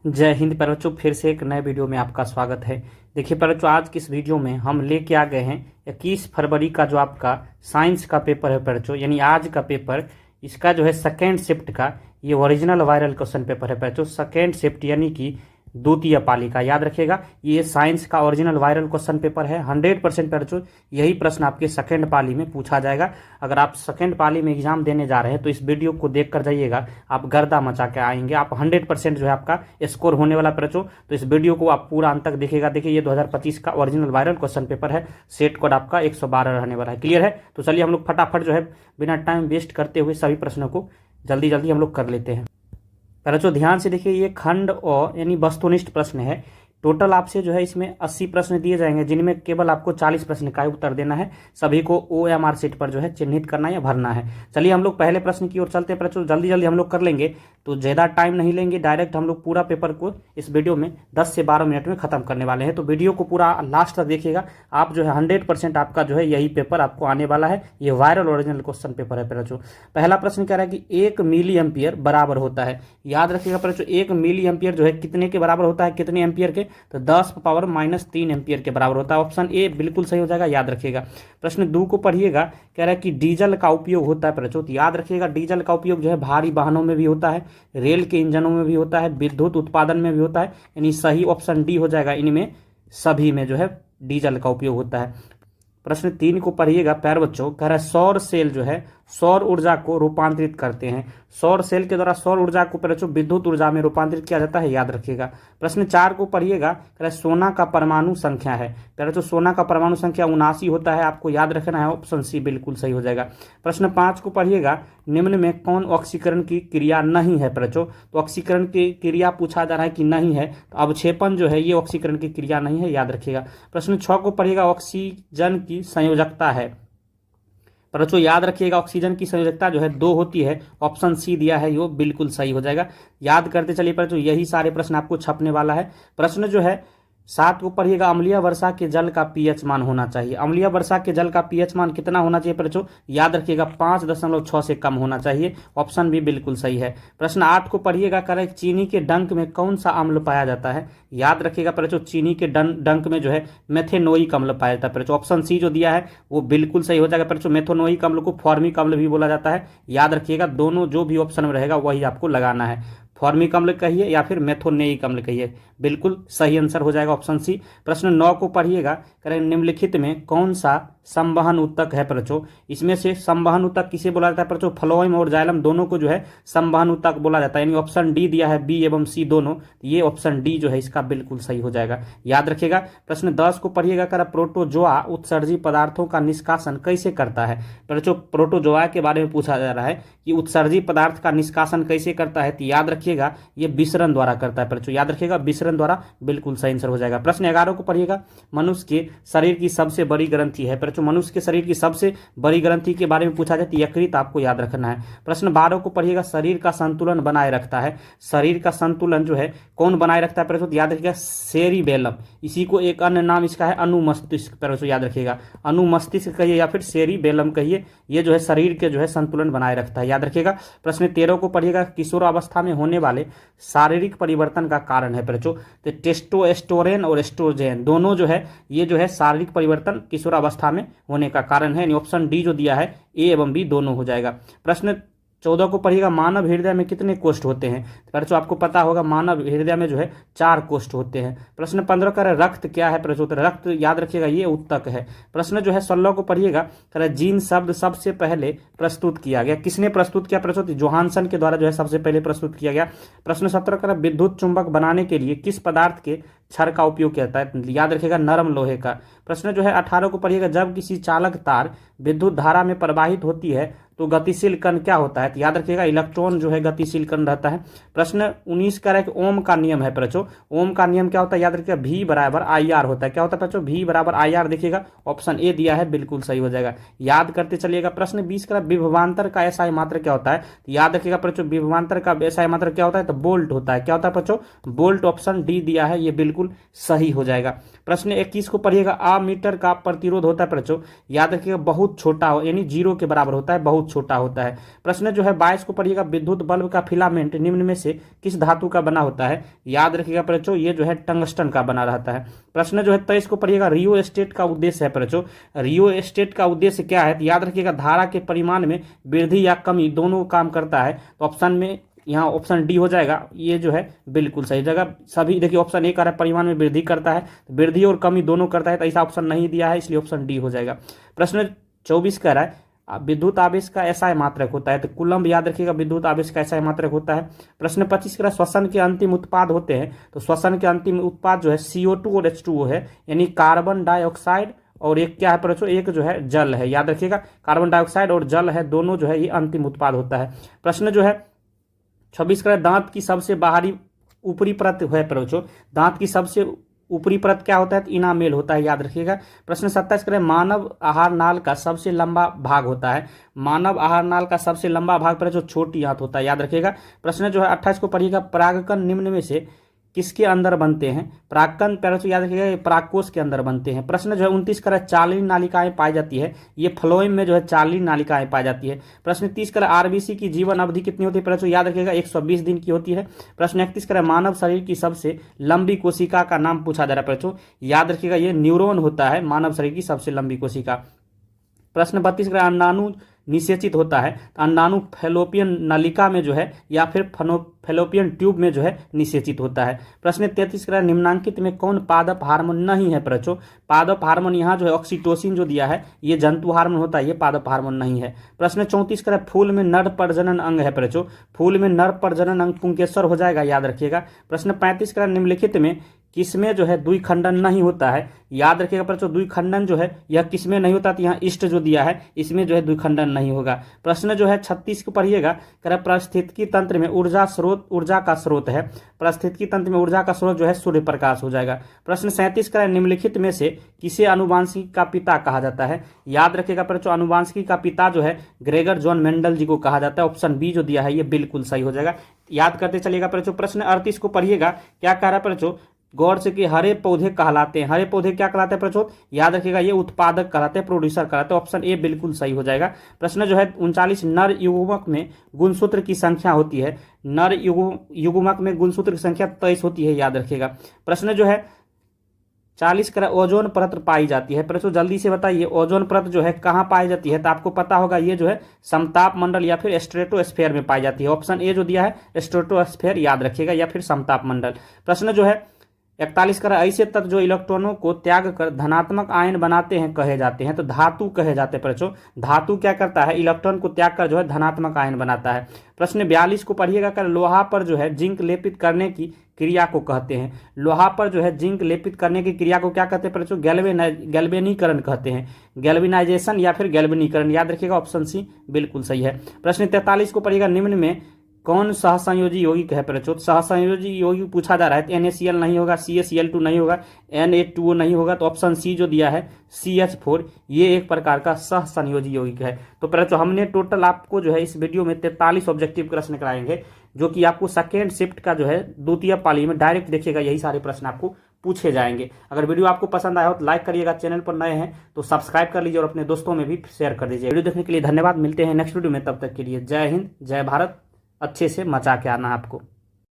जय हिंद प्यारे बच्चों, फिर से एक नए वीडियो में आपका स्वागत है। देखिए प्यारे बच्चों, आज की इस वीडियो में हम लेके आ गए हैं 21 फरवरी का जो आपका साइंस का पेपर है प्यारे बच्चों, यानी आज का पेपर। इसका जो है सेकेंड शिफ्ट का ये ओरिजिनल वायरल क्वेश्चन पेपर है प्यारे बच्चों। सेकेंड शिफ्ट यानी कि द्वितीय पालिका, याद रखिएगा ये साइंस का ओरिजिनल वायरल क्वेश्चन पेपर है। 100% प्यारे बच्चों यही प्रश्न आपके सेकेंड पाली में पूछा जाएगा। अगर आप सेकेंड पाली में एग्जाम देने जा रहे हैं तो इस वीडियो को देख कर जाइएगा, आप गर्दा मचा के आएंगे। आप 100% जो है आपका स्कोर होने वाला प्यारे बच्चों, तो इस वीडियो को आप पूरा अंत तक देखिएगा। देखिए ये 2025 का ओरिजिनल वायरल क्वेश्चन पेपर है। सेट कोड आपका 112 रहने वाला है। क्लियर है? तो चलिए हम लोग फटाफट जो है बिना टाइम वेस्ट करते हुए सभी प्रश्नों को जल्दी जल्दी हम लोग कर लेते हैं। पहले तो ध्यान से देखिए, ये खंड और यानी वस्तुनिष्ठ प्रश्न है। टोटल आपसे जो है इसमें 80 प्रश्न दिए जाएंगे, जिनमें केवल आपको 40 प्रश्न का उत्तर देना है। सभी को OMR शीट पर जो है चिन्हित करना या भरना है। चलिए हम लोग पहले प्रश्न की ओर चलते हैं। प्रश्न जल्दी जल्दी हम लोग कर लेंगे, तो ज़्यादा टाइम नहीं लेंगे। डायरेक्ट हम लोग पूरा पेपर को इस वीडियो में 10 से 12 मिनट में खत्म करने वाले हैं। तो वीडियो को पूरा लास्ट तक देखिएगा। आप जो है 100% आपका जो है यही पेपर आपको आने वाला है। ये वायरल ओरिजिनल क्वेश्चन पेपर है प्यारे बच्चों। पहला प्रश्न कह रहा है कि 1 मिली एम्पियर बराबर होता है। याद रखिएगा प्यारे बच्चों, 1 मिली एम्पियर जो है कितने के बराबर होता है, कितने एम्पियर के? तो 10⁻³ एम्पियर के बराबर होता है। ऑप्शन ए बिल्कुल सही हो जाएगा, याद रखिएगा। प्रश्न 2 को पढ़िएगा, कह रहा है कि डीजल का उपयोग होता है प्यारे बच्चों। तो याद रखिएगा डीजल का उपयोग जो है भारी वाहनों में भी होता है, रेल के इंजनों में भी होता है, विद्युत उत्पादन में भी होता है। यानी सही ऑप्शन डी हो जाएगा। इनमें सभी में जो है डीजल का उपयोग होता है। प्रश्न 3 को पढ़िएगा प्यारे बच्चों, कह रहा है सौर सेल जो है सौर ऊर्जा को रूपांतरित करते हैं। सौर सेल के द्वारा सौर ऊर्जा को प्यारे बच्चों विद्युत ऊर्जा में रूपांतरित किया जाता है, याद रखिएगा। प्रश्न 4 को पढ़िएगा, कह रहा है सोना का परमाणु संख्या है। प्यारे बच्चों सोना का परमाणु संख्या 79 होता है, आपको याद रखना है। ऑप्शन सी बिल्कुल सही हो जाएगा। प्रश्न 5 को पढ़िएगा, निम्न में कौन ऑक्सीकरण की क्रिया नहीं है प्यारे बच्चों? तो ऑक्सीकरण की क्रिया पूछा जा रहा है कि नहीं है, तो अवक्षेपण जो है ये ऑक्सीकरण की क्रिया नहीं है, याद रखिएगा। प्रश्न 6 को पढ़िएगा, ऑक्सीजन की संयोजकता है। पर बच्चों याद रखिएगा ऑक्सीजन की संयोजकता जो है 2 होती है। ऑप्शन सी दिया है, ये बिल्कुल सही हो जाएगा। याद करते चलिए पर यही सारे प्रश्न आपको छपने वाला है। प्रश्न जो है 7 को पढ़िएगा, अम्लीय वर्षा के जल का पीएच मान होना चाहिए। अम्लीय वर्षा के जल का पीएच मान कितना होना चाहिए बच्चों? याद रखिएगा 5.6 से कम होना चाहिए। ऑप्शन भी बिल्कुल सही है। प्रश्न 8 को पढ़िएगा, करें चीनी के डंक में कौन सा अम्ल पाया जाता है? याद रखिएगा बच्चों चीनी के डंक में जो है मेथेनोइक अम्ल पाया जाता है। ऑप्शन सी जो दिया है वो बिल्कुल सही हो जाएगा। बच्चों मेथेनोइक अम्ल को फॉर्मिक अम्ल भी बोला जाता है, याद रखिएगा। दोनों जो भी ऑप्शन में रहेगा वही आपको लगाना है। फॉर्मिक अम्ल कहिए या फिर मेथोनेइक अम्ल कहिए, बिल्कुल सही आंसर हो जाएगा ऑप्शन सी। प्रश्न 9 को पढ़िएगा, करें निम्नलिखित में कौन सा संवहन उत्तक है बच्चों? इसमें से संवहन उत्तक किसे बोला जाता है बच्चों? फ्लोएम और जाइलम दोनों को जो है संवहन उत्तक बोला जाता है। यानी ऑप्शन डी दिया है, बी एवं सी दोनों, ये ऑप्शन डी जो है इसका बिल्कुल सही हो जाएगा, याद रखिएगा। प्रश्न 10 को पढ़िएगा, कर प्रोटोजोआ उत्सर्जी पदार्थों का निष्कासन कैसे करता है? बच्चों प्रोटोजोआ के बारे में पूछा जा रहा है कि उत्सर्जी पदार्थ का निष्कासन कैसे करता है, तो याद रखिएगा ये विसरण द्वारा करता है बच्चों, याद रखिएगा विसरण द्वारा, बिल्कुल सही आंसर हो जाएगा। प्रश्न 11 को पढ़िएगा, मनुष्य के शरीर की सबसे बड़ी ग्रंथि है बच्चों। मनुष्य के शरीर की सबसे बड़ी ग्रंथि के बारे में पूछा जाए तो यकृत आपको याद रखना है। प्रश्न 12 को पढ़िएगा, शरीर का संतुलन बनाए रखता है। शरीर का संतुलन जो है कौन बनाए रखता है बच्चों? याद रखिएगा सेरिबेलम। इसी को एक अन्य नाम इसका है अनुमस्तिष्क, बच्चों याद रखिएगा। अनुमस्तिष्क कहिए या फिर सेरिबेलम कहिए, ये जो है शरीर के जो है संतुलन बनाए रखता है, याद रखिएगा। प्रश्न 13 को पढ़िएगा, किशोर अवस्था में होने वाले शारीरिक परिवर्तन का कारण है बच्चों। तो टेस्टोस्टेरोन और एस्ट्रोजन दोनों जो है ये जो है शारीरिक परिवर्तन किशोरावस्था में होने का कारण है। ऑप्शन डी जो दिया है ए एवं बी दोनों हो जाएगा। प्रश्न 14 को पढ़िएगा, मानव हृदय में कितने कोष्ठ होते हैं? बच्चों आपको पता होगा मानव हृदय में जो है 4 कोष्ठ होते हैं। प्रश्न 15 कर रक्त क्या है बच्चों? रक्त याद रखिएगा ये उत्तक है। प्रश्न जो है 16 को पढ़िएगा, कर जीन शब्द सबसे पहले प्रस्तुत किया गया, किसने प्रस्तुत किया बच्चों? जोहानसन के द्वारा जो है सबसे पहले प्रस्तुत किया गया। प्रश्न 17 कर विद्युत चुंबक बनाने के लिए किस पदार्थ के क्षर का उपयोग किया जाता है? याद रखिएगा नरम लोहे का। प्रश्न जो है 18 को पढ़िएगा, जब किसी चालक तार विद्युत धारा में प्रवाहित होती है तो गतिशील कण क्या होता है? तो याद रखिएगा इलेक्ट्रॉन जो है गतिशील कण रहता है। प्रश्न 19 का है कि ओम का नियम है बच्चों। ओम का नियम क्या होता है? याद रखिएगा V बराबर IR होता है। क्या होता है बच्चों? V बराबर IR, देखिएगा ऑप्शन ए दिया है, बिल्कुल सही हो जाएगा, याद करते चलिएगा। प्रश्न 20 का विभवांतर का एसआई मात्रा क्या होता है? तो याद रखिएगा बच्चों विभवांतर का एसआई मात्रा क्या होता है? तो बोल्ट होता है। क्या होता है बच्चों? बोल्ट। ऑप्शन डी दिया है, ये बिल्कुल सही हो जाएगा। प्रश्न 21 को पढ़िएगा, अमीटर का प्रतिरोध होता है बच्चों। याद रखिएगा बहुत छोटा हो, यानी 0 के बराबर होता है, बहुत बहुत छोटा होता है। प्रश्न जो है 22 को पढ़िएगा, विद्युत बल्ब का फिलामेंट निम्न में से किस धातु का बना होता है? याद रखिएगा बच्चों, ये जो है टंगस्टन का बना रहता है। प्रश्न जो है 23 को पढ़िएगा, रियो एस्टेट का उद्देश्य है बच्चों, रियो एस्टेट का उद्देश्य क्या है? तो याद रखिएगा धारा के परिमाण में वृद्धि या कमी दोनों काम करता है। तो ऑप्शन में यहाँ ऑप्शन डी हो जाएगा, ये जो है बिल्कुल सही जगह। सभी देखिए ऑप्शन ए कह रहा है परिमाण में वृद्धि करता है, तो वृद्धि और कमी दोनों करता है, तो ऐसा ऑप्शन नहीं दिया है, इसलिए ऑप्शन डी हो जाएगा। प्रश्न 24 कह रहा है विद्युत आवेश का एसआई मात्रक होता है, तो कूलम्ब याद रखिएगा विद्युत आवेश का एसआई मात्रक होता है। प्रश्न 25 कह रहा है श्वसन के अंतिम उत्पाद होते हैं, तो श्वसन के अंतिम उत्पाद जो है CO2 और H2O है, यानी कार्बन डाइऑक्साइड और एक क्या है बच्चों, एक जो है जल है। याद रखिएगा कार्बन डाइऑक्साइड और जल है, दोनों जो है ये अंतिम उत्पाद होता है। प्रश्न जो है 26 का दांत की सबसे बाहरी ऊपरी परत है बच्चों, दांत की सबसे ऊपरी परत क्या होता है? तो इनामेल होता है, याद रखिएगा। प्रश्न 27 करें, मानव आहार नाल का सबसे लंबा भाग होता है, मानव आहार नाल का सबसे लंबा भाग पर जो छोटी आंत होता है, याद रखिएगा। प्रश्न जो है 28 को पढ़िएगा, परागकण निम्न में से किसके अंदर बनते हैं? परागकण पैराशू याद रखिएगा परागकोश के अंदर बनते हैं। प्रश्न जो है 29 करा चालनी नालिकाएं पाई जाती है, ये फ्लोएम में जो है चालनी नालिकाएं पाई जाती है। प्रश्न 30 करा आरबीसी की जीवन अवधि कितनी होती है पैराशू? याद रखिएगा 120 दिन की होती है। प्रश्न 31 करा मानव शरीर की सबसे लंबी कोशिका का नाम पूछा जा रहा है पैराशू, याद रखिएगा ये न्यूरॉन होता है मानव शरीर की सबसे लंबी कोशिका। प्रश्न 32 करा अंडाणु निषेचित होता है, तो अंडाणु फैलोपियन नलिका में जो है या फिर फैलोपियन ट्यूब में जो है निषेचित होता है। प्रश्न 33 का निम्नांकित में कौन पादप हार्मोन नहीं है बच्चों? पादप हार्मोन यहाँ जो है ऑक्सीटोसिन जो दिया है ये जंतु हार्मोन होता है, ये पादप हार्मोन नहीं है। प्रश्न 34 का फूल में नर प्रजनन अंग है बच्चों, फूल में नर प्रजनन अंग पुंकेसर हो जाएगा, याद रखिएगा। प्रश्न 35 का निम्नलिखित में किसमें जो है द्विखंडन नहीं होता है? याद रखिएगा बच्चों द्विखंडन जो है यह किसमें नहीं होता? तो यहाँ इष्ट जो दिया है इसमें जो है द्विखंडन नहीं होगा। प्रश्न जो है 36 को पढ़िएगा, कह पारिस्थितिकी तंत्र में ऊर्जा का स्रोत है, पारिस्थितिकी तंत्र में ऊर्जा का स्रोत जो है सूर्य प्रकाश हो जाएगा। प्रश्न 37 का निम्नलिखित में से किसे आनुवांशिकी का पिता कहा जाता है? याद रखिएगा बच्चों आनुवांशिकी का पिता जो है ग्रेगर जॉन मेंडल जी को कहा जाता है, ऑप्शन बी जो दिया है ये बिल्कुल सही हो जाएगा, याद करते चलिएगा बच्चों। प्रश्न 38 को पढ़िएगा, क्या कह रहा है बच्चों? गौर से कि हरे पौधे कहलाते हैं, हरे पौधे क्या कहलाते हैं बच्चों? याद रखिएगा ये उत्पादक कहलाते हैं, प्रोड्यूसर कहलाते हैं, ऑप्शन ए बिल्कुल सही हो जाएगा। प्रश्न जो है 39 नर युग्मक में गुणसूत्र की संख्या होती है, नर युग्मक में गुणसूत्र की संख्या 23 होती है, याद रखिएगा। प्रश्न जो है 40 का ओजोन परत पाई जाती है, प्रश्न जल्दी से बताइए ओजोन परत जो है कहाँ पाई जाती है? तो आपको पता होगा ये जो है समताप मंडल या फिर स्ट्रेटोस्फेयर में पाई जाती है, ऑप्शन ए जो दिया है स्ट्रेटोस्फेयर, याद रखिएगा, या फिर समताप मंडल। प्रश्न जो है 41 का ऐसे तत्व जो इलेक्ट्रॉनों को त्याग कर धनात्मक आयन बनाते हैं कहे जाते हैं, तो धातु कहे जाते हैं बच्चों। धातु क्या करता है? इलेक्ट्रॉन को त्याग कर जो है धनात्मक आयन बनाता है। प्रश्न 42 को पढ़िएगा, कर लोहा पर जो है जिंक लेपित करने की क्रिया को कहते हैं, लोहा पर जो है जिंक लेपित करने की क्रिया को क्या कहते हैं बच्चों? गैल्वेनीकरण कहते हैं, गैल्वेनाइजेशन या फिर गैल्वेनीकरण, याद रखिएगा, ऑप्शन सी बिल्कुल सही है। प्रश्न 43 को पढ़िएगा, निम्न में कौन सहसंयोजी यौगिक है बच्चों? सहसंयोजी यौगिक पूछा जा रहा है, तो NaCl नहीं होगा, CaCl2 नहीं होगा, Na2O नहीं होगा, तो ऑप्शन सी जो दिया है CH4 ये एक प्रकार का सहसंयोजी यौगिक है। तो बच्चों हमने टोटल आपको जो है इस वीडियो में 43 ऑब्जेक्टिव प्रश्न कराएंगे, जो कि आपको सेकेंड शिफ्ट का जो है द्वितीय पाली में डायरेक्ट देखिएगा यही सारे प्रश्न आपको पूछे जाएंगे। अगर वीडियो आपको पसंद आया हो तो लाइक करिएगा, चैनल पर नए हैं तो सब्सक्राइब कर लीजिए और अपने दोस्तों में भी शेयर कर दीजिए। वीडियो देखने के लिए धन्यवाद, मिलते हैं नेक्स्ट वीडियो में, तब तक के लिए जय हिंद जय भारत, अच्छे से मचा के आना आपको।